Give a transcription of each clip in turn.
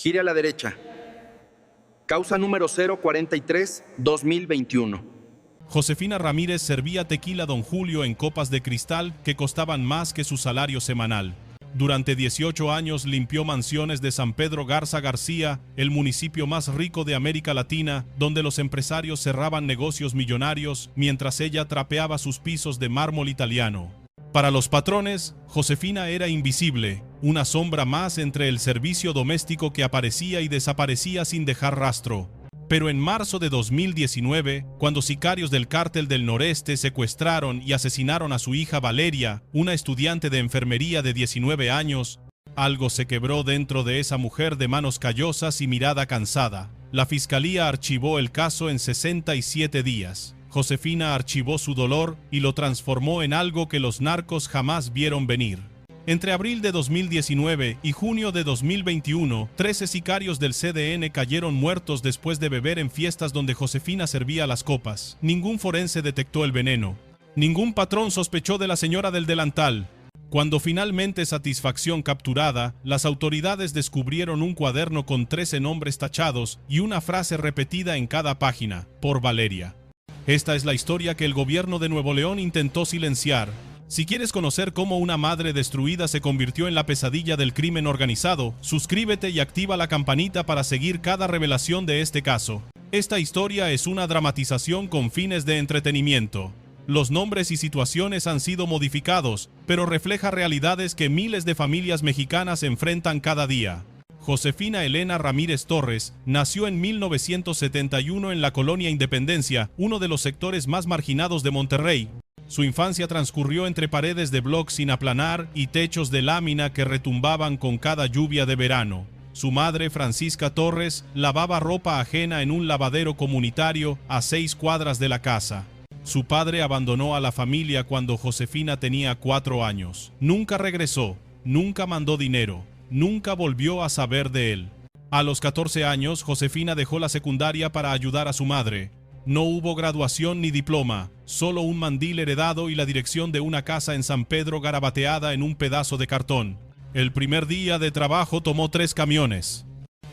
Gire a la derecha. Causa número 043-2021. Josefina Ramírez servía tequila Don Julio en copas de cristal que costaban más que su salario semanal. Durante 18 años limpió mansiones de San Pedro Garza García, el municipio más rico de América Latina, donde los empresarios cerraban negocios millonarios mientras ella trapeaba sus pisos de mármol italiano. Para los patrones, Josefina era invisible, una sombra más entre el servicio doméstico que aparecía y desaparecía sin dejar rastro. Pero en marzo de 2019, cuando sicarios del Cártel del Noreste secuestraron y asesinaron a su hija Valeria, una estudiante de enfermería de 19 años, algo se quebró dentro de esa mujer de manos callosas y mirada cansada. La fiscalía archivó el caso en 67 días. Josefina archivó su dolor y lo transformó en algo que los narcos jamás vieron venir. Entre abril de 2019 y junio de 2021, 13 sicarios del CDN cayeron muertos después de beber en fiestas donde Josefina servía las copas. Ningún forense detectó el veneno. Ningún patrón sospechó de la señora del delantal. Cuando finalmente Satisfacción capturada, las autoridades descubrieron un cuaderno con 13 nombres tachados y una frase repetida en cada página: por Valeria. Esta es la historia que el gobierno de Nuevo León intentó silenciar. Si quieres conocer cómo una madre destruida se convirtió en la pesadilla del crimen organizado, suscríbete y activa la campanita para seguir cada revelación de este caso. Esta historia es una dramatización con fines de entretenimiento. Los nombres y situaciones han sido modificados, pero refleja realidades que miles de familias mexicanas enfrentan cada día. Josefina Elena Ramírez Torres nació en 1971 en la Colonia Independencia, uno de los sectores más marginados de Monterrey. Su infancia transcurrió entre paredes de bloc sin aplanar y techos de lámina que retumbaban con cada lluvia de verano. Su madre, Francisca Torres, lavaba ropa ajena en un lavadero comunitario a 6 cuadras de la casa. Su padre abandonó a la familia cuando Josefina tenía 4 años. Nunca regresó, nunca mandó dinero, nunca volvió a saber de él. A los 14 años, Josefina dejó la secundaria para ayudar a su madre. No hubo graduación ni diploma, solo un mandil heredado y la dirección de una casa en San Pedro garabateada en un pedazo de cartón. El primer día de trabajo tomó 3 camiones.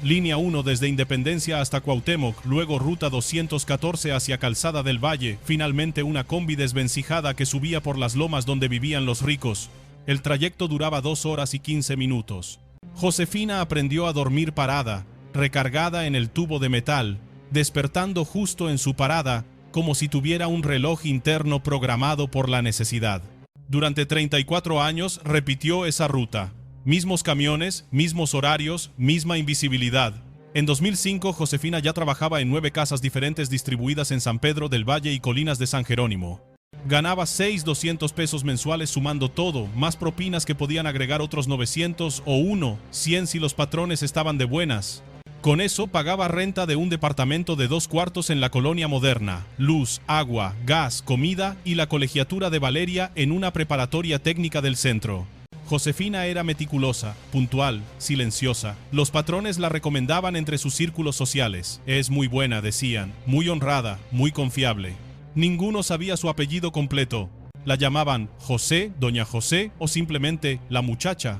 Línea 1 desde Independencia hasta Cuauhtémoc, luego ruta 214 hacia Calzada del Valle, finalmente una combi desvencijada que subía por las lomas donde vivían los ricos. El trayecto duraba 2 horas y 15 minutos. Josefina aprendió a dormir parada, recargada en el tubo de metal, despertando justo en su parada, como si tuviera un reloj interno programado por la necesidad. Durante 34 años repitió esa ruta. Mismos camiones, mismos horarios, misma invisibilidad. En 2005, Josefina ya trabajaba en 9 casas diferentes distribuidas en San Pedro del Valle y Colinas de San Jerónimo. Ganaba 6,200 pesos mensuales sumando todo, más propinas que podían agregar otros 900 o 100 si los patrones estaban de buenas. Con eso pagaba renta de un departamento de 2 cuartos en la colonia moderna, luz, agua, gas, comida y la colegiatura de Valeria en una preparatoria técnica del centro. Josefina era meticulosa, puntual, silenciosa. Los patrones la recomendaban entre sus círculos sociales. Es muy buena, decían, muy honrada, muy confiable. Ninguno sabía su apellido completo. La llamaban José, Doña José o simplemente la muchacha,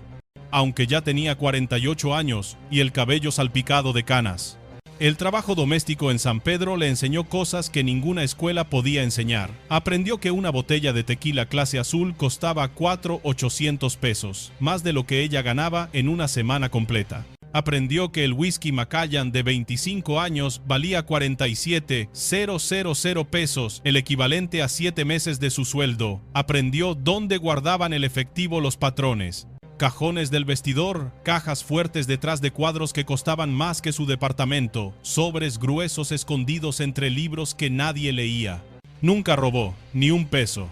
aunque ya tenía 48 años y el cabello salpicado de canas. El trabajo doméstico en San Pedro le enseñó cosas que ninguna escuela podía enseñar. Aprendió que una botella de tequila clase azul costaba 4,800 pesos, más de lo que ella ganaba en una semana completa. Aprendió que el whisky Macallan de 25 años valía 47,000 pesos, el equivalente a 7 meses de su sueldo. Aprendió dónde guardaban el efectivo los patrones. Cajones del vestidor, cajas fuertes detrás de cuadros que costaban más que su departamento, sobres gruesos escondidos entre libros que nadie leía. Nunca robó, ni un peso,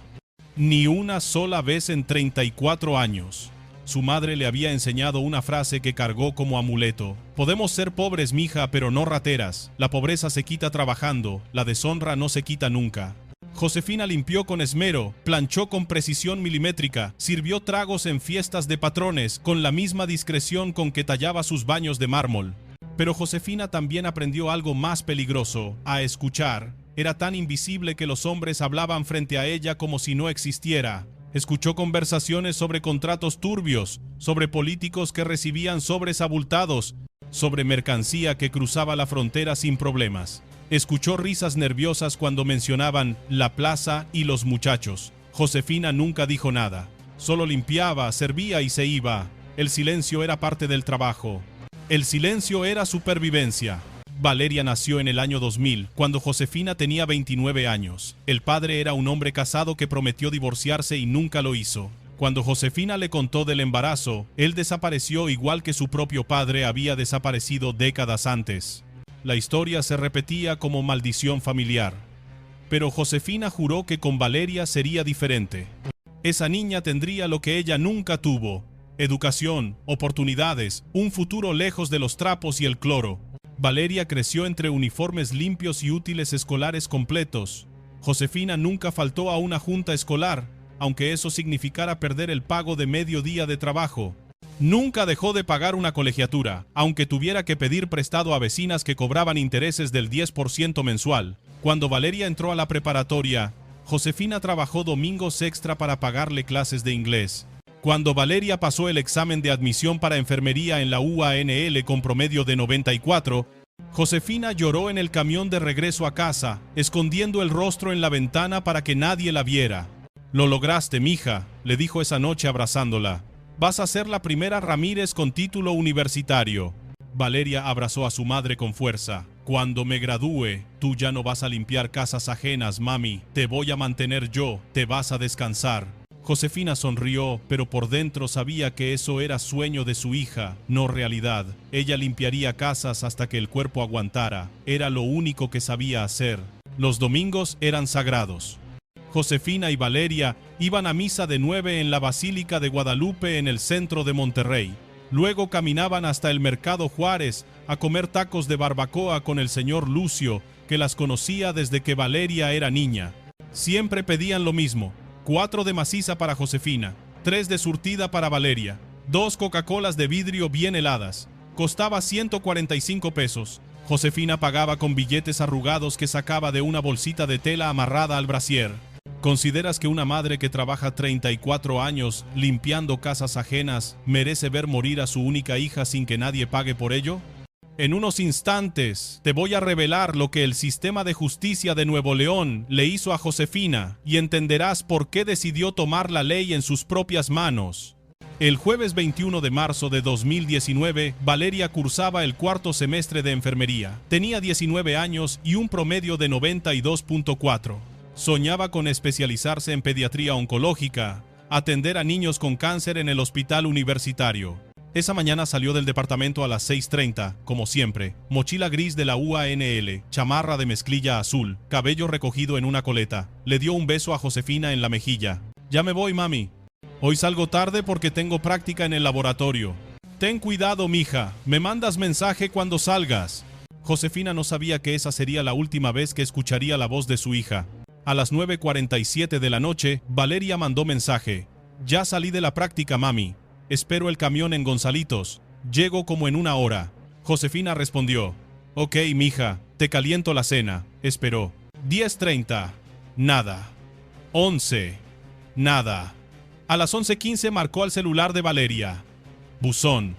ni una sola vez en 34 años. Su madre le había enseñado una frase que cargó como amuleto. Podemos ser pobres, mija, pero no rateras. La pobreza se quita trabajando, la deshonra no se quita nunca. Josefina limpió con esmero, planchó con precisión milimétrica, sirvió tragos en fiestas de patrones con la misma discreción con que tallaba sus baños de mármol. Pero Josefina también aprendió algo más peligroso: a escuchar. Era tan invisible que los hombres hablaban frente a ella como si no existiera. Escuchó conversaciones sobre contratos turbios, sobre políticos que recibían sobres abultados, sobre mercancía que cruzaba la frontera sin problemas. Escuchó risas nerviosas cuando mencionaban la plaza y los muchachos. Josefina nunca dijo nada. Solo limpiaba, servía y se iba. El silencio era parte del trabajo. El silencio era supervivencia. Valeria nació en el año 2000, cuando Josefina tenía 29 años. El padre era un hombre casado que prometió divorciarse y nunca lo hizo. Cuando Josefina le contó del embarazo, él desapareció igual que su propio padre había desaparecido décadas antes. La historia se repetía como maldición familiar. Pero Josefina juró que con Valeria sería diferente. Esa niña tendría lo que ella nunca tuvo: educación, oportunidades, un futuro lejos de los trapos y el cloro. Valeria creció entre uniformes limpios y útiles escolares completos. Josefina nunca faltó a una junta escolar, aunque eso significara perder el pago de medio día de trabajo. Nunca dejó de pagar una colegiatura, aunque tuviera que pedir prestado a vecinas que cobraban intereses del 10% mensual. Cuando Valeria entró a la preparatoria, Josefina trabajó domingos extra para pagarle clases de inglés. Cuando Valeria pasó el examen de admisión para enfermería en la UANL con promedio de 94, Josefina lloró en el camión de regreso a casa, escondiendo el rostro en la ventana para que nadie la viera. «Lo lograste, mija», le dijo esa noche abrazándola. «Vas a ser la primera Ramírez con título universitario». Valeria abrazó a su madre con fuerza. «Cuando me gradúe, tú ya no vas a limpiar casas ajenas, mami. Te voy a mantener yo, te vas a descansar». Josefina sonrió, pero por dentro sabía que eso era sueño de su hija, no realidad. Ella limpiaría casas hasta que el cuerpo aguantara. Era lo único que sabía hacer. Los domingos eran sagrados. Josefina y Valeria iban a misa de 9 en la Basílica de Guadalupe en el centro de Monterrey. Luego caminaban hasta el Mercado Juárez a comer tacos de barbacoa con el señor Lucio, que las conocía desde que Valeria era niña. Siempre pedían lo mismo: 4 de maciza para Josefina, 3 de surtida para Valeria, 2 Coca-Colas de vidrio bien heladas. Costaba 145 pesos. Josefina pagaba con billetes arrugados que sacaba de una bolsita de tela amarrada al brasier. ¿Consideras que una madre que trabaja 34 años limpiando casas ajenas merece ver morir a su única hija sin que nadie pague por ello? En unos instantes te voy a revelar lo que el sistema de justicia de Nuevo León le hizo a Josefina y entenderás por qué decidió tomar la ley en sus propias manos. El jueves 21 de marzo de 2019, Valeria cursaba el 4º semestre de enfermería. Tenía 19 años y un promedio de 92.4. Soñaba con especializarse en pediatría oncológica, atender a niños con cáncer en el hospital universitario. Esa mañana salió del departamento a las 6:30, como siempre. Mochila gris de la UANL, chamarra de mezclilla azul, cabello recogido en una coleta. Le dio un beso a Josefina en la mejilla. «Ya me voy, mami. Hoy salgo tarde porque tengo práctica en el laboratorio. Ten cuidado, mija. Me mandas mensaje cuando salgas». Josefina no sabía que esa sería la última vez que escucharía la voz de su hija. A las 9:47 de la noche, Valeria mandó mensaje: «Ya salí de la práctica, mami. Espero el camión en Gonzalitos. Llego como en 1 hora». Josefina respondió: «Ok, mija, te caliento la cena». Esperó. 10:30. Nada. 11. Nada. A las 11:15 marcó al celular de Valeria. Buzón.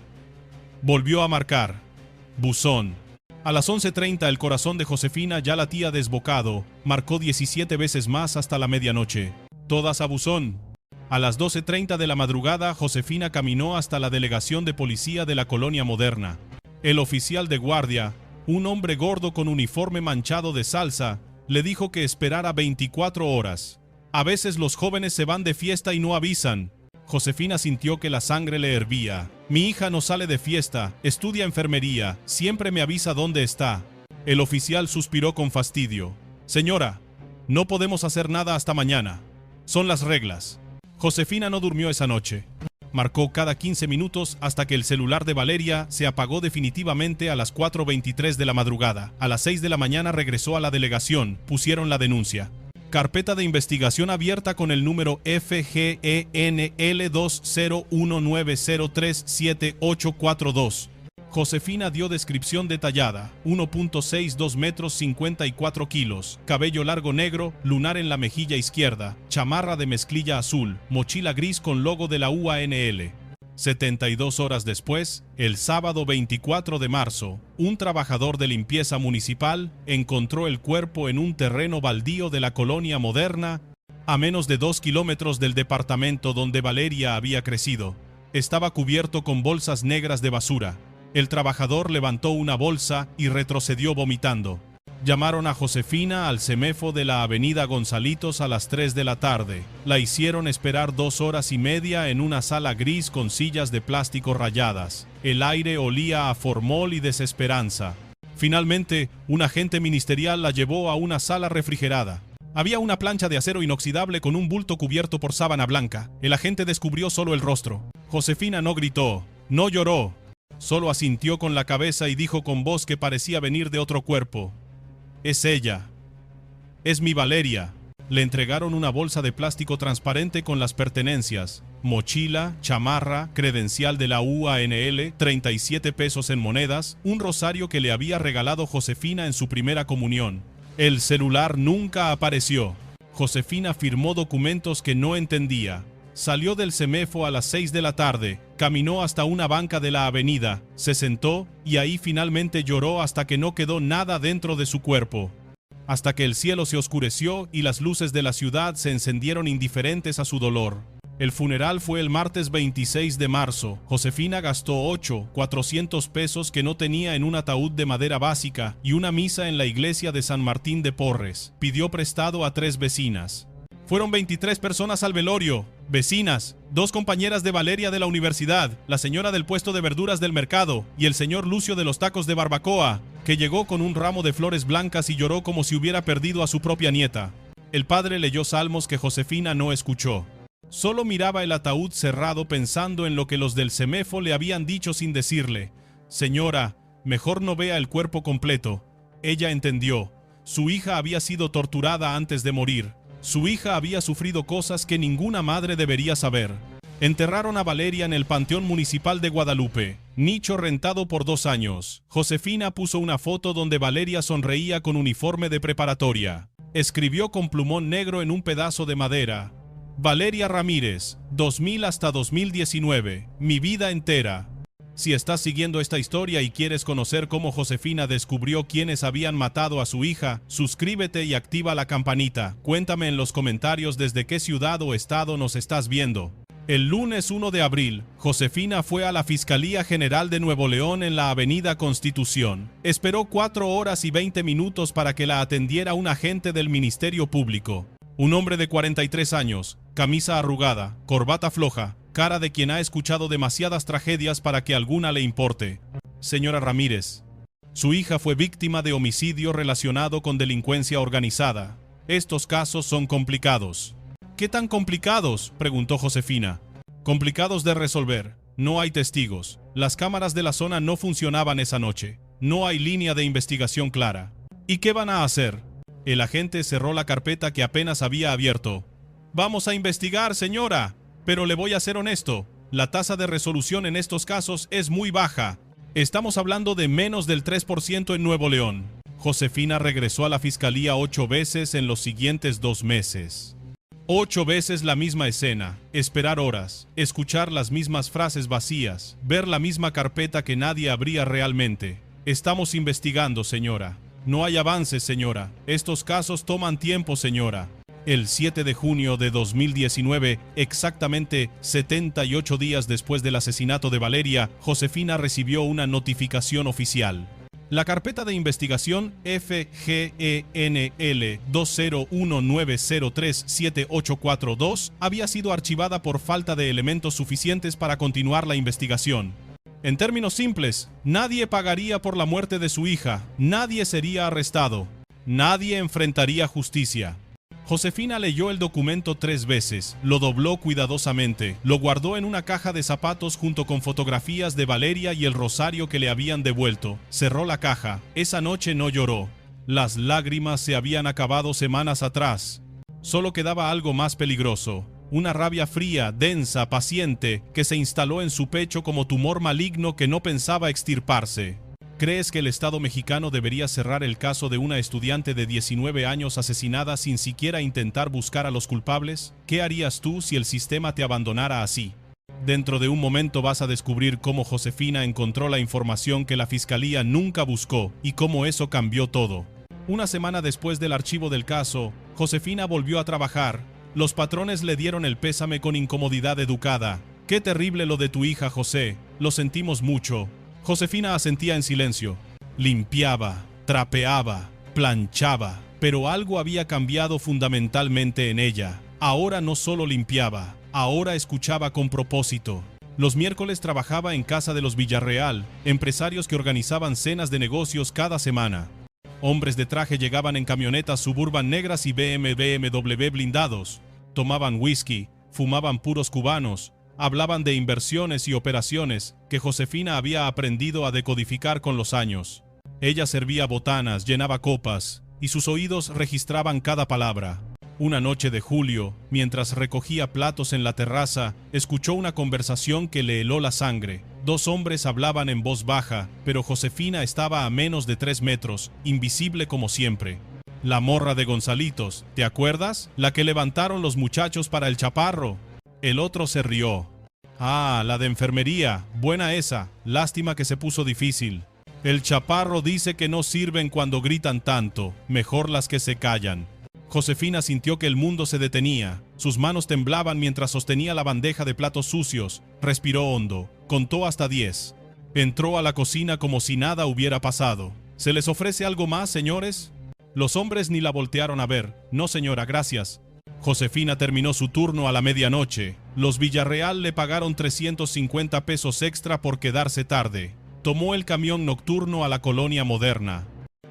Volvió a marcar. Buzón. A las 11:30 el corazón de Josefina ya latía desbocado. Marcó 17 veces más hasta la medianoche. Todas a buzón. A las 12:30 de la madrugada, Josefina caminó hasta la delegación de policía de la Colonia Moderna. El oficial de guardia, un hombre gordo con uniforme manchado de salsa, le dijo que esperara 24 horas. «A veces los jóvenes se van de fiesta y no avisan». Josefina sintió que la sangre le hervía. «Mi hija no sale de fiesta, estudia enfermería, siempre me avisa dónde está». El oficial suspiró con fastidio. «Señora, no podemos hacer nada hasta mañana. Son las reglas». Josefina no durmió esa noche. Marcó cada 15 minutos hasta que el celular de Valeria se apagó definitivamente a las 4:23 de la madrugada. A las 6 de la mañana regresó a la delegación. Pusieron la denuncia. Carpeta de investigación abierta con el número FGENL 20190378842. Josefina dio descripción detallada: 1.62 metros 54 kilos, cabello largo negro, lunar en la mejilla izquierda, chamarra de mezclilla azul, mochila gris con logo de la UANL. 72 horas después, el sábado 24 de marzo, un trabajador de limpieza municipal encontró el cuerpo en un terreno baldío de la colonia Moderna, a menos de 2 kilómetros del departamento donde Valeria había crecido. Estaba cubierto con bolsas negras de basura. El trabajador levantó una bolsa y retrocedió vomitando. Llamaron a Josefina al CEMEFO de la avenida Gonzalitos a las 3 de la tarde. La hicieron esperar 2 horas y media en una sala gris con sillas de plástico rayadas. El aire olía a formol y desesperanza. Finalmente, un agente ministerial la llevó a una sala refrigerada. Había una plancha de acero inoxidable con un bulto cubierto por sábana blanca. El agente descubrió solo el rostro. Josefina no gritó, no lloró. Solo asintió con la cabeza y dijo con voz que parecía venir de otro cuerpo: «Es ella. Es mi Valeria». Le entregaron una bolsa de plástico transparente con las pertenencias: mochila, chamarra, credencial de la UANL, 37 pesos en monedas, un rosario que le había regalado Josefina en su primera comunión. El celular nunca apareció. Josefina firmó documentos que no entendía. Salió del CEMEFO a las 6 de la tarde, caminó hasta una banca de la avenida, se sentó y ahí finalmente lloró hasta que no quedó nada dentro de su cuerpo. Hasta que el cielo se oscureció y las luces de la ciudad se encendieron indiferentes a su dolor. El funeral fue el martes 26 de marzo. Josefina gastó 400 pesos que no tenía en un ataúd de madera básica y una misa en la iglesia de San Martín de Porres. Pidió prestado a 3 vecinas. Fueron 23 personas al velorio. Vecinas, 2 compañeras de Valeria de la universidad, la señora del puesto de verduras del mercado y el señor Lucio de los tacos de barbacoa, que llegó con un ramo de flores blancas y lloró como si hubiera perdido a su propia nieta. El padre leyó salmos que Josefina no escuchó. Solo miraba el ataúd cerrado pensando en lo que los del CEMEFO le habían dicho sin decirle: «Señora, mejor no vea el cuerpo completo». Ella entendió. Su hija había sido torturada antes de morir. Su hija había sufrido cosas que ninguna madre debería saber. Enterraron a Valeria en el Panteón Municipal de Guadalupe, nicho rentado por 2 años. Josefina puso una foto donde Valeria sonreía con uniforme de preparatoria. Escribió con plumón negro en un pedazo de madera: «Valeria Ramírez, 2000 hasta 2019, mi vida entera». Si estás siguiendo esta historia y quieres conocer cómo Josefina descubrió quiénes habían matado a su hija, suscríbete y activa la campanita. Cuéntame en los comentarios desde qué ciudad o estado nos estás viendo. El lunes 1 de abril, Josefina fue a la Fiscalía General de Nuevo León en la Avenida Constitución. Esperó 4 horas y 20 minutos para que la atendiera un agente del Ministerio Público. Un hombre de 43 años, camisa arrugada, corbata floja, cara de quien ha escuchado demasiadas tragedias para que alguna le importe. «Señora Ramírez, su hija fue víctima de homicidio relacionado con delincuencia organizada. Estos casos son complicados». «¿Qué tan complicados?», preguntó Josefina. «Complicados de resolver. No hay testigos. Las cámaras de la zona no funcionaban esa noche. No hay línea de investigación clara». «¿Y qué van a hacer?». El agente cerró la carpeta que apenas había abierto. «Vamos a investigar, señora. Pero le voy a ser honesto, la tasa de resolución en estos casos es muy baja. Estamos hablando de menos del 3% en Nuevo León». Josefina regresó a la fiscalía 8 veces en los siguientes 2 meses. 8 veces la misma escena, esperar horas, escuchar las mismas frases vacías, ver la misma carpeta que nadie abría realmente. «Estamos investigando, señora». «No hay avances, señora. Estos casos toman tiempo, señora». El 7 de junio de 2019, exactamente 78 días después del asesinato de Valeria, Josefina recibió una notificación oficial. La carpeta de investigación FGENL 20190378842 había sido archivada por falta de elementos suficientes para continuar la investigación. En términos simples, nadie pagaría por la muerte de su hija, nadie sería arrestado, nadie enfrentaría justicia. Josefina leyó el documento 3 veces, lo dobló cuidadosamente, lo guardó en una caja de zapatos junto con fotografías de Valeria y el rosario que le habían devuelto. Cerró la caja. Esa noche no lloró. Las lágrimas se habían acabado semanas atrás. Solo quedaba algo más peligroso. Una rabia fría, densa, paciente, que se instaló en su pecho como tumor maligno que no pensaba extirparse. ¿Crees que el Estado mexicano debería cerrar el caso de una estudiante de 19 años asesinada sin siquiera intentar buscar a los culpables? ¿Qué harías tú si el sistema te abandonara así? Dentro de un momento vas a descubrir cómo Josefina encontró la información que la fiscalía nunca buscó y cómo eso cambió todo. Una semana después del archivo del caso, Josefina volvió a trabajar. Los patrones le dieron el pésame con incomodidad educada. «Qué terrible lo de tu hija, José. Lo sentimos mucho». Josefina asentía en silencio. Limpiaba, trapeaba, planchaba, pero algo había cambiado fundamentalmente en ella. Ahora no solo limpiaba, ahora escuchaba con propósito. Los miércoles trabajaba en casa de los Villarreal, empresarios que organizaban cenas de negocios cada semana. Hombres de traje llegaban en camionetas Suburban negras y BMW blindados. Tomaban whisky, fumaban puros cubanos, hablaban de inversiones y operaciones que Josefina había aprendido a decodificar con los años. Ella servía botanas, llenaba copas, y sus oídos registraban cada palabra. Una noche de julio, mientras recogía platos en la terraza, escuchó una conversación que le heló la sangre. Dos hombres hablaban en voz baja, pero Josefina estaba a menos de 3 metros, invisible como siempre. La morra de Gonzalitos, ¿te acuerdas? La que levantaron los muchachos para el chaparro. El otro se rió. Ah, la de enfermería, buena esa, lástima que se puso difícil. El chaparro dice que no sirven cuando gritan tanto, mejor las que se callan. Josefina sintió que el mundo se detenía. Sus manos temblaban mientras sostenía la bandeja de platos sucios. Respiró hondo. Contó hasta 10. Entró a la cocina como si nada hubiera pasado. ¿Se les ofrece algo más, señores? Los hombres ni la voltearon a ver. No, señora, gracias. Josefina terminó su turno a la medianoche. Los Villarreal le pagaron 350 pesos extra por quedarse tarde. Tomó el camión nocturno a la colonia moderna.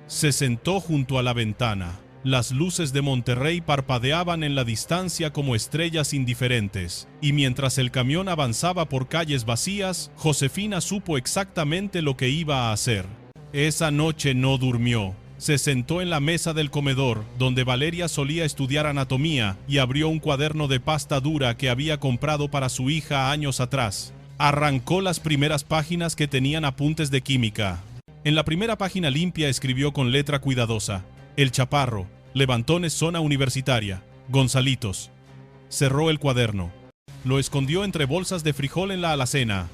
Se sentó junto a la ventana. Las luces de Monterrey parpadeaban en la distancia como estrellas indiferentes, y mientras el camión avanzaba por calles vacías, Josefina supo exactamente lo que iba a hacer. Esa noche no durmió. Se sentó en la mesa del comedor, donde Valeria solía estudiar anatomía, y abrió un cuaderno de pasta dura que había comprado para su hija años atrás. Arrancó las primeras páginas que tenían apuntes de química. En la primera página limpia escribió con letra cuidadosa: El Chaparro, Levantones zona universitaria, Gonzalitos. Cerró el cuaderno. Lo escondió entre bolsas de frijol en la alacena.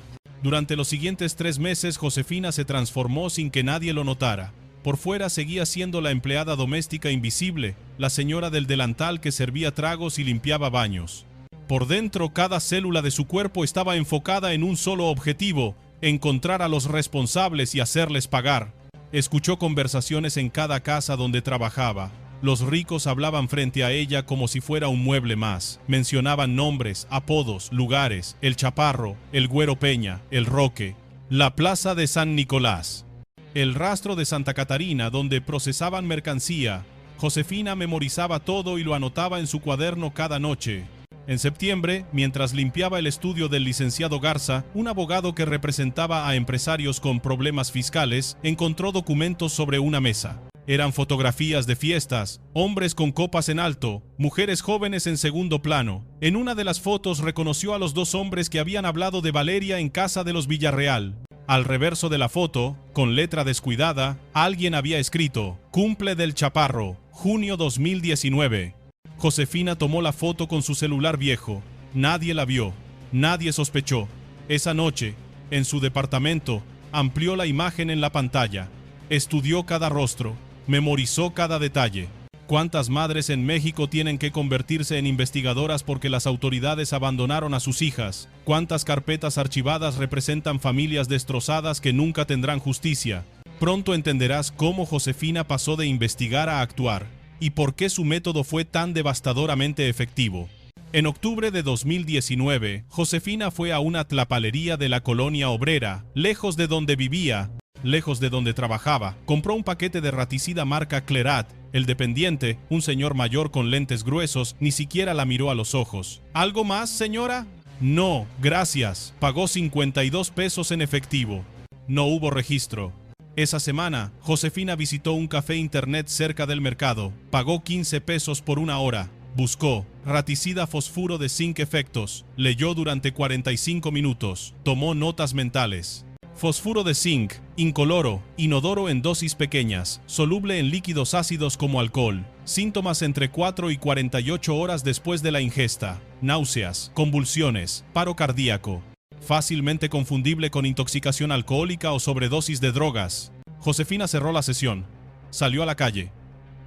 Durante los siguientes 3 meses, Josefina se transformó sin que nadie lo notara. Por fuera seguía siendo la empleada doméstica invisible, la señora del delantal que servía tragos y limpiaba baños. Por dentro, cada célula de su cuerpo estaba enfocada en un solo objetivo: encontrar a los responsables y hacerles pagar. Escuchó conversaciones en cada casa donde trabajaba. Los ricos hablaban frente a ella como si fuera un mueble más. Mencionaban nombres, apodos, lugares: El Chaparro, el Güero Peña, el Roque, la Plaza de San Nicolás, el Rastro de Santa Catarina, donde procesaban mercancía. Josefina memorizaba todo y lo anotaba en su cuaderno cada noche. En septiembre, mientras limpiaba el estudio del licenciado Garza, un abogado que representaba a empresarios con problemas fiscales, encontró documentos sobre una mesa. Eran fotografías de fiestas, hombres con copas en alto, mujeres jóvenes en segundo plano. En una de las fotos reconoció a los 2 hombres que habían hablado de Valeria en casa de los Villarreal. Al reverso de la foto, con letra descuidada, alguien había escrito: Cumple del Chaparro, junio 2019. Josefina tomó la foto con su celular viejo. Nadie la vio, nadie sospechó. Esa noche, en su departamento, amplió la imagen en la pantalla. Estudió cada rostro, memorizó cada detalle. ¿Cuántas madres en México tienen que convertirse en investigadoras porque las autoridades abandonaron a sus hijas? ¿Cuántas carpetas archivadas representan familias destrozadas que nunca tendrán justicia? Pronto entenderás cómo Josefina pasó de investigar a actuar, y por qué su método fue tan devastadoramente efectivo. En octubre de 2019, Josefina fue a una tlapalería de la colonia obrera, lejos de donde vivía, lejos de donde trabajaba. Compró un paquete de raticida marca Clerat. El dependiente, un señor mayor con lentes gruesos, ni siquiera la miró a los ojos. ¿Algo más, señora? No, gracias. Pagó 52 pesos en efectivo. No hubo registro. Esa semana, Josefina visitó un café internet cerca del mercado. Pagó 15 pesos por 1 hora. Buscó raticida fosfuro de zinc efectos. Leyó durante 45 minutos. Tomó notas mentales. Fosfuro de zinc, incoloro, inodoro en dosis pequeñas, soluble en líquidos ácidos como alcohol. Síntomas entre 4 y 48 horas después de la ingesta. náuseas, convulsiones, paro cardíaco. Fácilmente confundible con intoxicación alcohólica o sobredosis de drogas. Josefina cerró la sesión. Salió a la calle.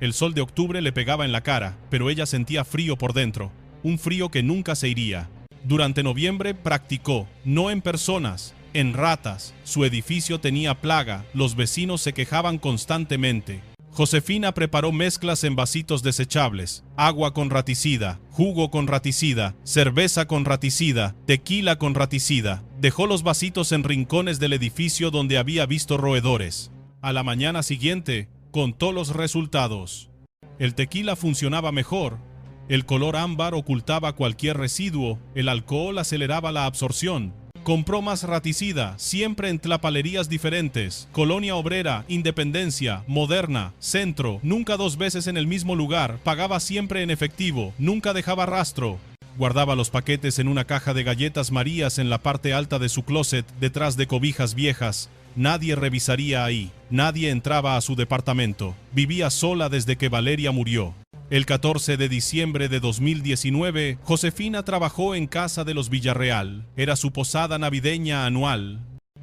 El sol de octubre le pegaba en la cara, pero ella sentía frío por dentro. Un frío que nunca se iría. Durante noviembre practicó, no en personas, en ratas. Su edificio tenía plaga, los vecinos se quejaban constantemente. Josefina preparó mezclas en vasitos desechables, agua con raticida, jugo con raticida, cerveza con raticida, tequila con raticida. Dejó los vasitos en rincones del edificio donde había visto roedores. A la mañana siguiente, contó los resultados. El tequila funcionaba mejor. El color ámbar ocultaba cualquier residuo, el alcohol aceleraba la absorción. Compró más raticida, siempre en tlapalerías diferentes. Colonia Obrera, Independencia, Moderna, Centro. Nunca dos veces en el mismo lugar. Pagaba siempre en efectivo. Nunca dejaba rastro. Guardaba los paquetes en una caja de galletas Marías en la parte alta de su closet, detrás de cobijas viejas. Nadie revisaría ahí. Nadie entraba a su departamento. Vivía sola desde que Valeria murió. El 14 de diciembre de 2019, Josefina trabajó en casa de los Villarreal. Era su posada navideña anual.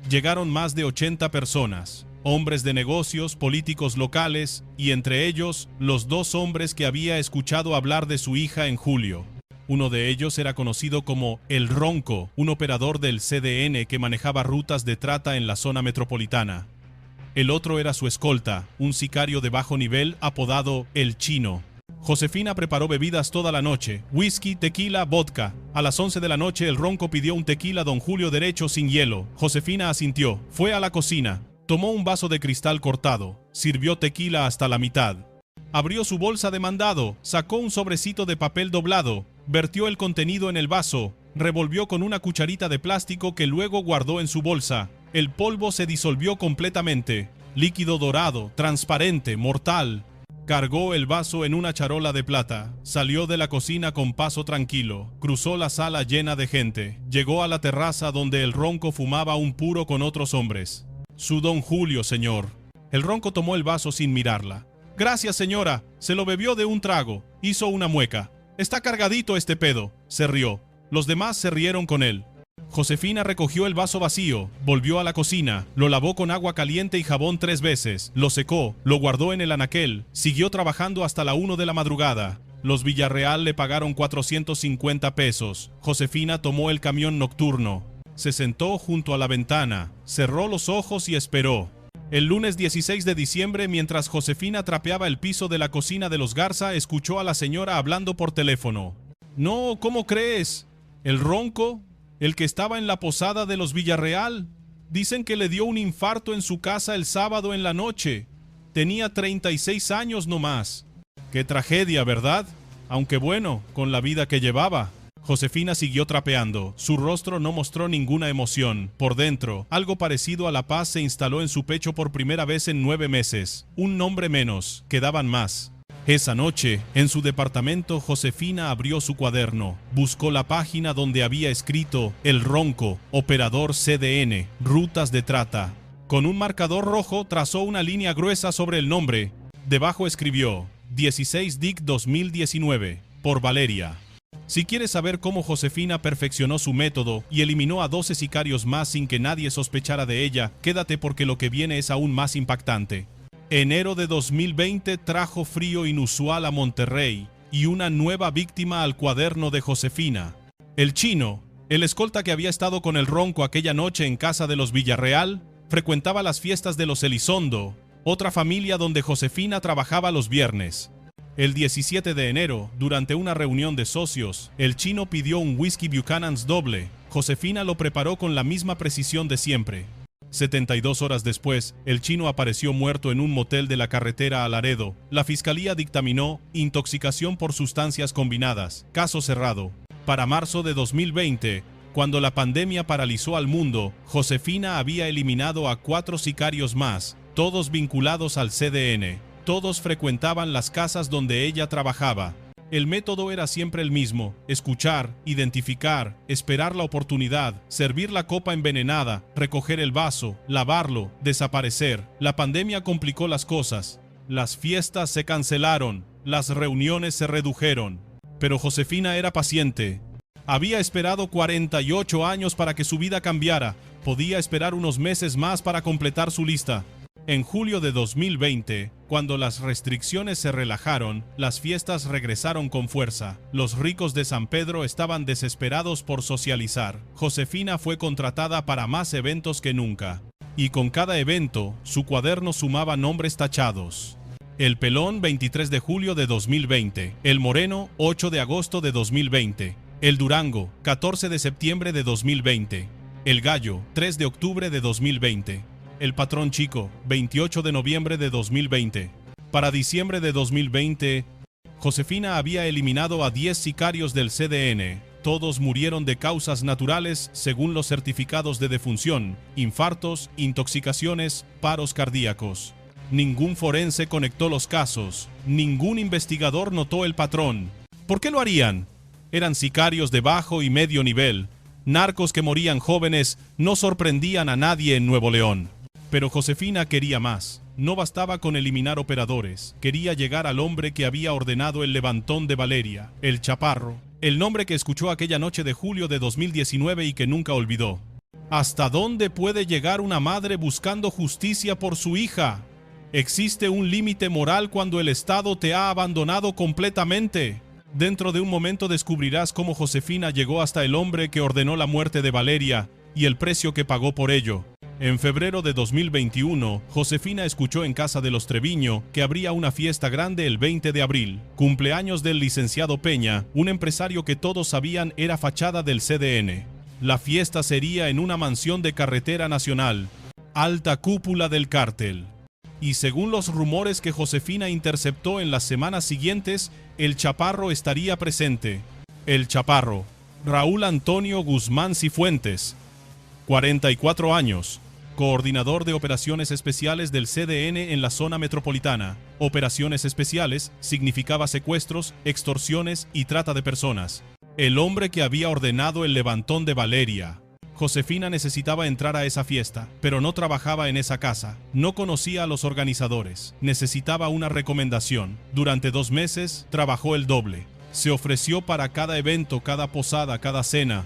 Llegaron más de 80 personas, hombres de negocios, políticos locales, y entre ellos, los dos hombres que había escuchado hablar de su hija en julio. Uno de ellos era conocido como El Ronco, un operador del CDN que manejaba rutas de trata en la zona metropolitana. El otro era su escolta, un sicario de bajo nivel apodado El Chino. Josefina preparó bebidas toda la noche, whisky, tequila, vodka. A las 11 de la noche el Ronco pidió un tequila Don Julio derecho sin hielo. Josefina asintió, fue a la cocina, tomó un vaso de cristal cortado, sirvió tequila hasta la mitad. Abrió su bolsa de mandado, sacó un sobrecito de papel doblado, vertió el contenido en el vaso, revolvió con una cucharita de plástico que luego guardó en su bolsa. El polvo se disolvió completamente, líquido dorado, transparente, mortal. Cargó el vaso en una charola de plata, salió de la cocina con paso tranquilo, cruzó la sala llena de gente, llegó a la terraza donde el Ronco fumaba un puro con otros hombres. Su Don Julio, señor. El Ronco tomó el vaso sin mirarla. Gracias, señora. Se lo bebió de un trago. Hizo una mueca. Está cargadito este pedo. Se rió. Los demás se rieron con él. Josefina recogió el vaso vacío, volvió a la cocina, lo lavó con agua caliente y jabón 3 veces, lo secó, lo guardó en el anaquel, siguió trabajando hasta la 1 de la madrugada. Los Villarreal le pagaron 450 pesos. Josefina tomó el camión nocturno. Se sentó junto a la ventana, cerró los ojos y esperó. El lunes 16 de diciembre, mientras Josefina trapeaba el piso de la cocina de los Garza, escuchó a la señora hablando por teléfono. No, ¿cómo crees? El Ronco, el que estaba en la posada de los Villarreal. Dicen que le dio un infarto en su casa el sábado en la noche. Tenía 36 años nomás. Qué tragedia, ¿verdad? Aunque bueno, con la vida que llevaba. Josefina siguió trapeando. Su rostro no mostró ninguna emoción. Por dentro, algo parecido a la paz se instaló en su pecho por primera vez en 9 meses. Un nombre menos, quedaban más. Esa noche, en su departamento, Josefina abrió su cuaderno, buscó la página donde había escrito El Ronco, operador CDN, rutas de trata. Con un marcador rojo trazó una línea gruesa sobre el nombre. Debajo escribió 16 DIC 2019, por Valeria. Si quieres saber cómo Josefina perfeccionó su método y eliminó a 12 sicarios más sin que nadie sospechara de ella, quédate porque lo que viene es aún más impactante. Enero de 2020 trajo frío inusual a Monterrey y una nueva víctima al cuaderno de Josefina. El Chino, el escolta que había estado con el Ronco aquella noche en casa de los Villarreal, frecuentaba las fiestas de los Elizondo, otra familia donde Josefina trabajaba los viernes. El 17 de enero, durante una reunión de socios, el Chino pidió un whisky Buchanan's doble. Josefina lo preparó con la misma precisión de siempre. 72 horas después, el Chino apareció muerto en un motel de la carretera a Laredo. La fiscalía dictaminó intoxicación por sustancias combinadas. Caso cerrado. Para marzo de 2020, cuando la pandemia paralizó al mundo, Josefina había eliminado a 4 sicarios más, todos vinculados al CDN. Todos frecuentaban las casas donde ella trabajaba. El método era siempre el mismo: escuchar, identificar, esperar la oportunidad, servir la copa envenenada, recoger el vaso, lavarlo, desaparecer. La pandemia complicó las cosas. Las fiestas se cancelaron, las reuniones se redujeron. Pero Josefina era paciente. Había esperado 48 años para que su vida cambiara. Podía esperar unos meses más para completar su lista. En julio de 2020, cuando las restricciones se relajaron, las fiestas regresaron con fuerza. Los ricos de San Pedro estaban desesperados por socializar. Josefina fue contratada para más eventos que nunca. Y con cada evento, su cuaderno sumaba nombres tachados. El Pelón, 23 de julio de 2020. El Moreno, 8 de agosto de 2020. El Durango, 14 de septiembre de 2020. El Gallo, 3 de octubre de 2020. El Patrón Chico, 28 de noviembre de 2020. Para diciembre de 2020, Josefina había eliminado a 10 sicarios del CDN. Todos murieron de causas naturales según los certificados de defunción: infartos, intoxicaciones, paros cardíacos. Ningún forense conectó los casos. Ningún investigador notó el patrón. ¿Por qué lo harían? Eran sicarios de bajo y medio nivel. Narcos que morían jóvenes no sorprendían a nadie en Nuevo León. Pero Josefina quería más. No bastaba con eliminar operadores. Quería llegar al hombre que había ordenado el levantón de Valeria, el Chaparro, el nombre que escuchó aquella noche de julio de 2019 y que nunca olvidó. ¿Hasta dónde puede llegar una madre buscando justicia por su hija? Existe un límite moral cuando el Estado te ha abandonado completamente. Dentro de un momento descubrirás cómo Josefina llegó hasta el hombre que ordenó la muerte de Valeria y el precio que pagó por ello. En febrero de 2021, Josefina escuchó en casa de los Treviño que habría una fiesta grande el 20 de abril, cumpleaños del licenciado Peña, un empresario que todos sabían era fachada del CDN. La fiesta sería en una mansión de carretera nacional, alta cúpula del cártel. Y según los rumores que Josefina interceptó en las semanas siguientes, el Chaparro estaría presente. El Chaparro, Raúl Antonio Guzmán Cifuentes, 44 años, coordinador de operaciones especiales del CDN en la zona metropolitana. Operaciones especiales significaba secuestros, extorsiones y trata de personas. El hombre que había ordenado el levantón de Valeria. Josefina necesitaba entrar a esa fiesta, pero no trabajaba en esa casa. No conocía a los organizadores. Necesitaba una recomendación. Durante 2 meses trabajó el doble. Se ofreció para cada evento, cada posada, cada cena.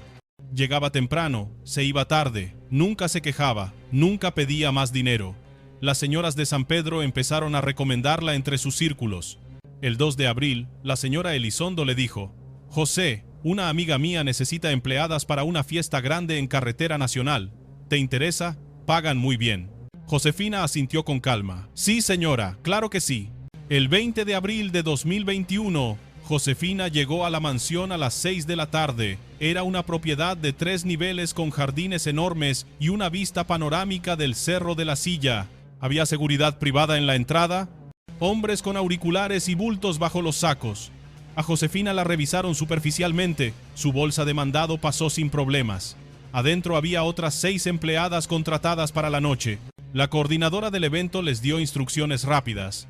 Llegaba temprano, se iba tarde. Nunca se quejaba, nunca pedía más dinero. Las señoras de San Pedro empezaron a recomendarla entre sus círculos. El 2 de abril, la señora Elizondo le dijo: «José, una amiga mía necesita empleadas para una fiesta grande en carretera nacional. ¿Te interesa? Pagan muy bien». Josefina asintió con calma. «Sí, señora, claro que sí». El 20 de abril de 2021, Josefina llegó a la mansión a las 6 de la tarde. Era una propiedad de 3 niveles con jardines enormes y una vista panorámica del Cerro de la Silla. Había seguridad privada en la entrada, hombres con auriculares y bultos bajo los sacos. A Josefina la revisaron superficialmente. Su bolsa de mandado pasó sin problemas. Adentro había otras 6 empleadas contratadas para la noche. La coordinadora del evento les dio instrucciones rápidas.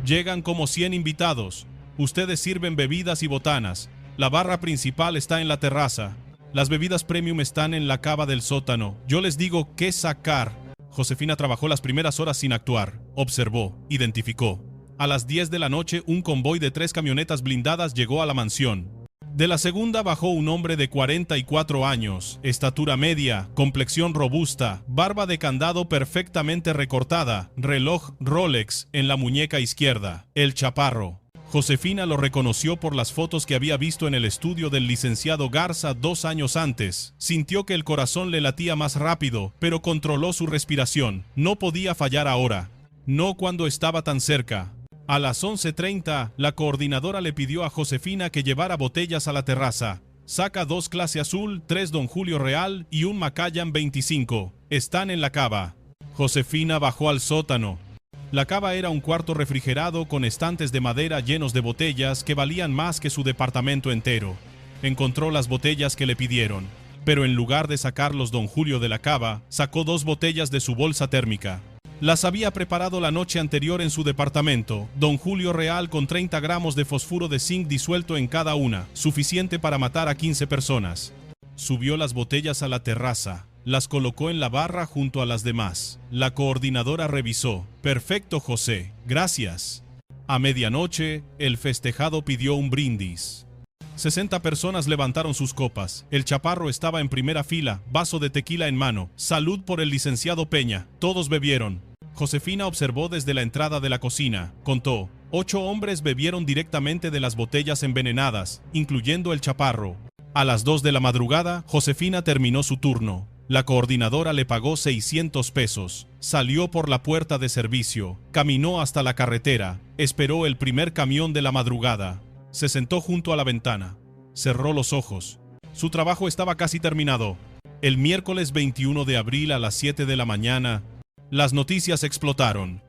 Llegan como 100 invitados. Ustedes sirven bebidas y botanas. La barra principal está en la terraza. Las bebidas premium están en la cava del sótano. Yo les digo qué sacar. Josefina trabajó las primeras horas sin actuar. Observó, identificó. A las 10 de la noche, un convoy de 3 camionetas blindadas llegó a la mansión. De la segunda bajó un hombre de 44 años, estatura media, complexión robusta, barba de candado perfectamente recortada, reloj Rolex en la muñeca izquierda, el Chaparro. Josefina lo reconoció por las fotos que había visto en el estudio del licenciado Garza 2 años antes. Sintió que el corazón le latía más rápido, pero controló su respiración. No podía fallar ahora. No cuando estaba tan cerca. A las 11:30, la coordinadora le pidió a Josefina que llevara botellas a la terraza. Saca 2 clase azul, 3 Don Julio Real y un Macallan 25. Están en la cava. Josefina bajó al sótano. La cava era un cuarto refrigerado con estantes de madera llenos de botellas que valían más que su departamento entero. Encontró las botellas que le pidieron, pero en lugar de sacarlos Don Julio de la cava, sacó 2 botellas de su bolsa térmica. Las había preparado la noche anterior en su departamento. Don Julio Real con 30 gramos de fosfuro de zinc disuelto en cada una, suficiente para matar a 15 personas. Subió las botellas a la terraza. Las colocó en la barra junto a las demás. La coordinadora revisó. «Perfecto, José. Gracias». A medianoche, el festejado pidió un brindis. 60 personas levantaron sus copas. El chaparro estaba en primera fila, vaso de tequila en mano. Salud por el licenciado Peña. Todos bebieron. Josefina observó desde la entrada de la cocina. Contó. 8 hombres bebieron directamente de las botellas envenenadas, incluyendo el chaparro. A las 2 de la madrugada, Josefina terminó su turno. La coordinadora le pagó 600 pesos. Salió por la puerta de servicio. Caminó hasta la carretera. Esperó el primer camión de la madrugada. Se sentó junto a la ventana. Cerró los ojos. Su trabajo estaba casi terminado. El miércoles 21 de abril a las 7 de la mañana, las noticias explotaron.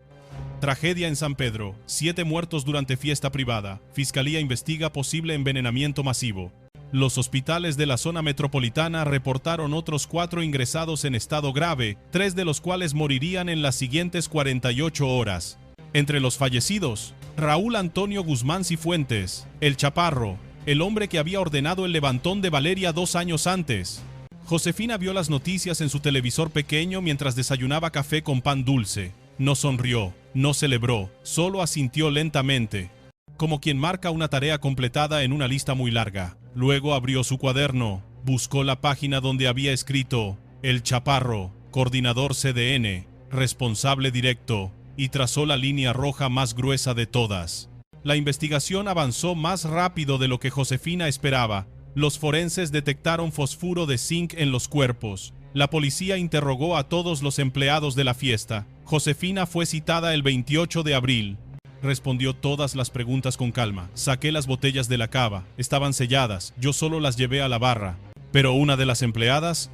Tragedia en San Pedro. 7 muertos durante fiesta privada. Fiscalía investiga posible envenenamiento masivo. Los hospitales de la zona metropolitana reportaron otros 4 ingresados en estado grave, 3 de los cuales morirían en las siguientes 48 horas. Entre los fallecidos, Raúl Antonio Guzmán Cifuentes, el Chaparro, el hombre que había ordenado el levantón de Valeria 2 años antes. Josefina vio las noticias en su televisor pequeño mientras desayunaba café con pan dulce. No sonrió, no celebró, solo asintió lentamente, como quien marca una tarea completada en una lista muy larga. Luego abrió su cuaderno, buscó la página donde había escrito El Chaparro, coordinador CDN, responsable directo, y trazó la línea roja más gruesa de todas. La investigación avanzó más rápido de lo que Josefina esperaba. Los forenses detectaron fosfuro de zinc en los cuerpos. La policía interrogó a todos los empleados de la fiesta. Josefina fue citada el 28 de abril. Respondió todas las preguntas con calma. Saqué las botellas de la cava. Estaban selladas. Yo solo las llevé a la barra. Pero una de las empleadas,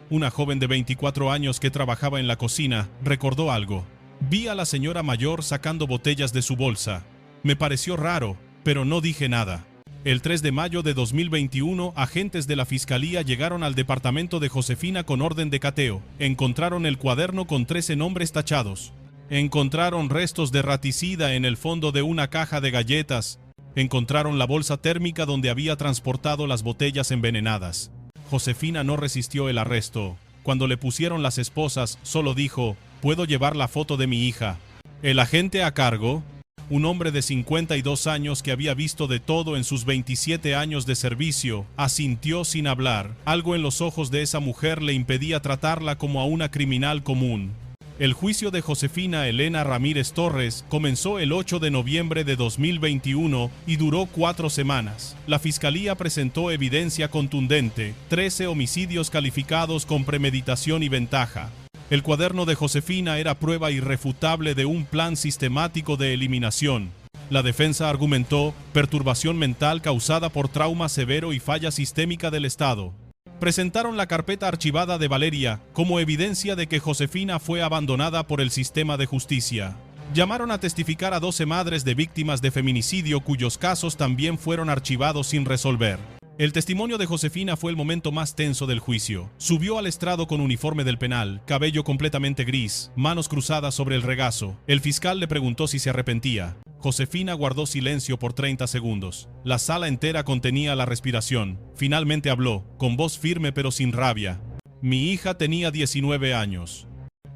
una joven de 24 años que trabajaba en la cocina, recordó algo. Vi a la señora mayor sacando botellas de su bolsa. Me pareció raro, pero no dije nada. El 3 de mayo de 2021, agentes de la fiscalía llegaron al departamento de Josefina con orden de cateo. Encontraron el cuaderno con 13 nombres tachados. Encontraron restos de raticida en el fondo de una caja de galletas. Encontraron la bolsa térmica donde había transportado las botellas envenenadas. Josefina no resistió el arresto. Cuando le pusieron las esposas, solo dijo: «Puedo llevar la foto de mi hija». El agente a cargo, un hombre de 52 años que había visto de todo en sus 27 años de servicio, asintió sin hablar. Algo en los ojos de esa mujer le impedía tratarla como a una criminal común. El juicio de Josefina Elena Ramírez Torres comenzó el 8 de noviembre de 2021 y duró 4 semanas. La fiscalía presentó evidencia contundente, 13 homicidios calificados con premeditación y ventaja. El cuaderno de Josefina era prueba irrefutable de un plan sistemático de eliminación. La defensa argumentó perturbación mental causada por trauma severo y falla sistémica del Estado. Presentaron la carpeta archivada de Valeria como evidencia de que Josefina fue abandonada por el sistema de justicia. Llamaron a testificar a 12 madres de víctimas de feminicidio cuyos casos también fueron archivados sin resolver. El testimonio de Josefina fue el momento más tenso del juicio. Subió al estrado con uniforme del penal, cabello completamente gris, manos cruzadas sobre el regazo. El fiscal le preguntó si se arrepentía. Josefina guardó silencio por 30 segundos. La sala entera contenía la respiración. Finalmente habló, con voz firme pero sin rabia. Mi hija tenía 19 años.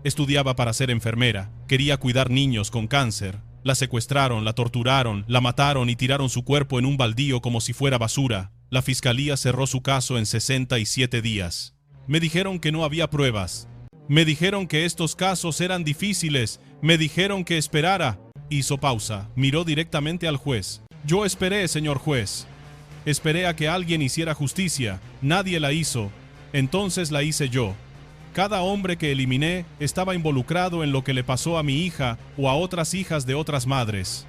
Estudiaba para ser enfermera. Quería cuidar niños con cáncer. La secuestraron, la torturaron, la mataron y tiraron su cuerpo en un baldío como si fuera basura. La fiscalía cerró su caso en 67 días. Me dijeron que no había pruebas. Me dijeron que estos casos eran difíciles. Me dijeron que esperara. Hizo pausa. Miró directamente al juez. Yo esperé, señor juez. Esperé a que alguien hiciera justicia. Nadie la hizo. Entonces la hice yo. Cada hombre que eliminé estaba involucrado en lo que le pasó a mi hija o a otras hijas de otras madres.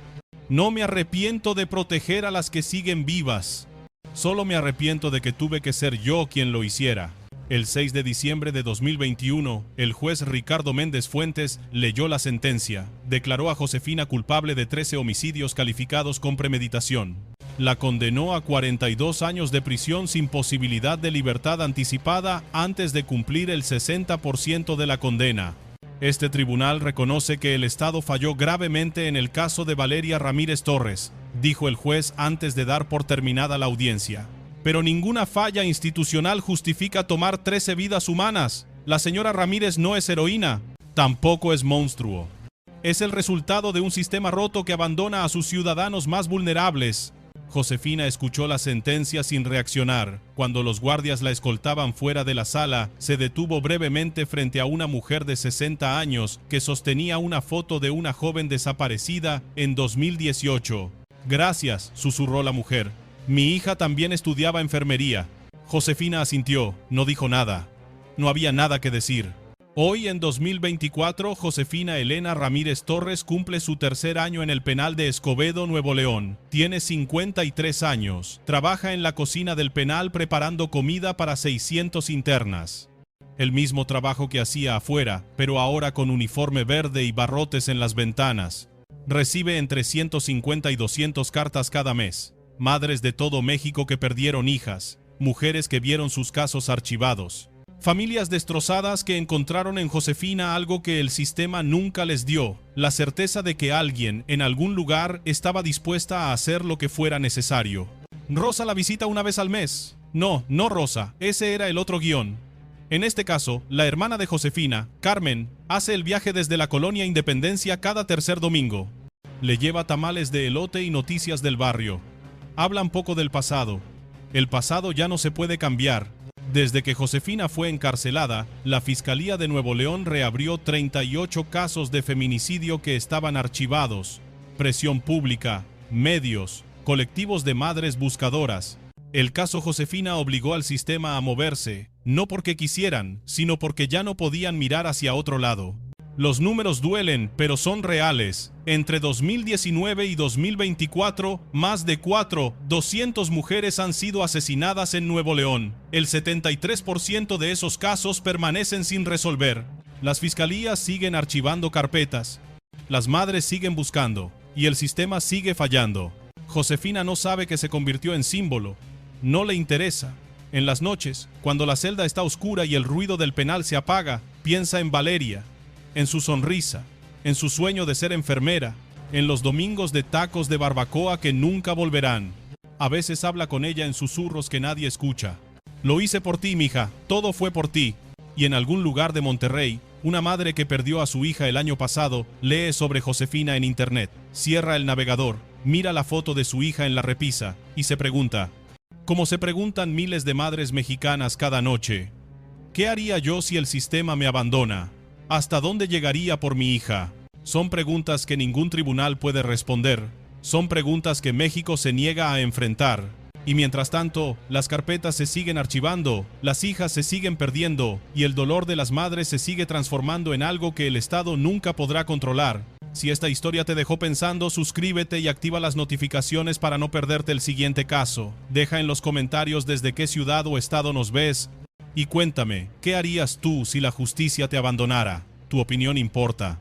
No me arrepiento de proteger a las que siguen vivas. Solo me arrepiento de que tuve que ser yo quien lo hiciera. El 6 de diciembre de 2021, el juez Ricardo Méndez Fuentes leyó la sentencia. Declaró a Josefina culpable de 13 homicidios calificados con premeditación. La condenó a 42 años de prisión sin posibilidad de libertad anticipada antes de cumplir el 60% de la condena. Este tribunal reconoce que el Estado falló gravemente en el caso de Valeria Ramírez Torres, dijo el juez antes de dar por terminada la audiencia. Pero ninguna falla institucional justifica tomar 13 vidas humanas. La señora Ramírez no es heroína, tampoco es monstruo. Es el resultado de un sistema roto que abandona a sus ciudadanos más vulnerables. Josefina escuchó la sentencia sin reaccionar. Cuando los guardias la escoltaban fuera de la sala, se detuvo brevemente frente a una mujer de 60 años que sostenía una foto de una joven desaparecida en 2018. «Gracias», susurró la mujer. «Mi hija también estudiaba enfermería». Josefina asintió, no dijo nada. No había nada que decir. Hoy, en 2024, Josefina Elena Ramírez Torres cumple su tercer año en el penal de Escobedo, Nuevo León. Tiene 53 años. Trabaja en la cocina del penal preparando comida para 600 internas. El mismo trabajo que hacía afuera, pero ahora con uniforme verde y barrotes en las ventanas. Recibe entre 150 y 200 cartas cada mes. Madres de todo México que perdieron hijas. Mujeres que vieron sus casos archivados. Familias destrozadas que encontraron en Josefina algo que el sistema nunca les dio, la certeza de que alguien en algún lugar estaba dispuesta a hacer lo que fuera necesario. Rosa la visita una vez al mes. No Rosa, ese era el otro guión. En este caso, la hermana de Josefina, Carmen, hace el viaje desde la colonia Independencia cada tercer domingo. Le lleva tamales de elote y noticias del barrio. Hablan poco del pasado. El pasado ya no se puede cambiar. Desde que Josefina fue encarcelada, la Fiscalía de Nuevo León reabrió 38 casos de feminicidio que estaban archivados. Presión pública, medios, colectivos de madres buscadoras. El caso Josefina obligó al sistema a moverse, no porque quisieran, sino porque ya no podían mirar hacia otro lado. Los números duelen, pero son reales. Entre 2019 y 2024, más de 200 mujeres han sido asesinadas en Nuevo León. El 73% de esos casos permanecen sin resolver. Las fiscalías siguen archivando carpetas. Las madres siguen buscando. Y el sistema sigue fallando. Josefina no sabe que se convirtió en símbolo. No le interesa. En las noches, cuando la celda está oscura y el ruido del penal se apaga, piensa en Valeria. En su sonrisa, en su sueño de ser enfermera, en los domingos de tacos de barbacoa que nunca volverán. A veces habla con ella en susurros que nadie escucha. Lo hice por ti, mija, todo fue por ti. Y en algún lugar de Monterrey, una madre que perdió a su hija el año pasado lee sobre Josefina en internet. Cierra el navegador, mira la foto de su hija en la repisa y se pregunta, como se preguntan miles de madres mexicanas cada noche, ¿qué haría yo si el sistema me abandona? ¿Hasta dónde llegaría por mi hija? Son preguntas que ningún tribunal puede responder. Son preguntas que México se niega a enfrentar. Y mientras tanto, las carpetas se siguen archivando, las hijas se siguen perdiendo y el dolor de las madres se sigue transformando en algo que el Estado nunca podrá controlar. Si esta historia te dejó pensando, suscríbete y activa las notificaciones para no perderte el siguiente caso. Deja en los comentarios desde qué ciudad o estado nos ves. Y cuéntame, ¿qué harías tú si la justicia te abandonara? Tu opinión importa.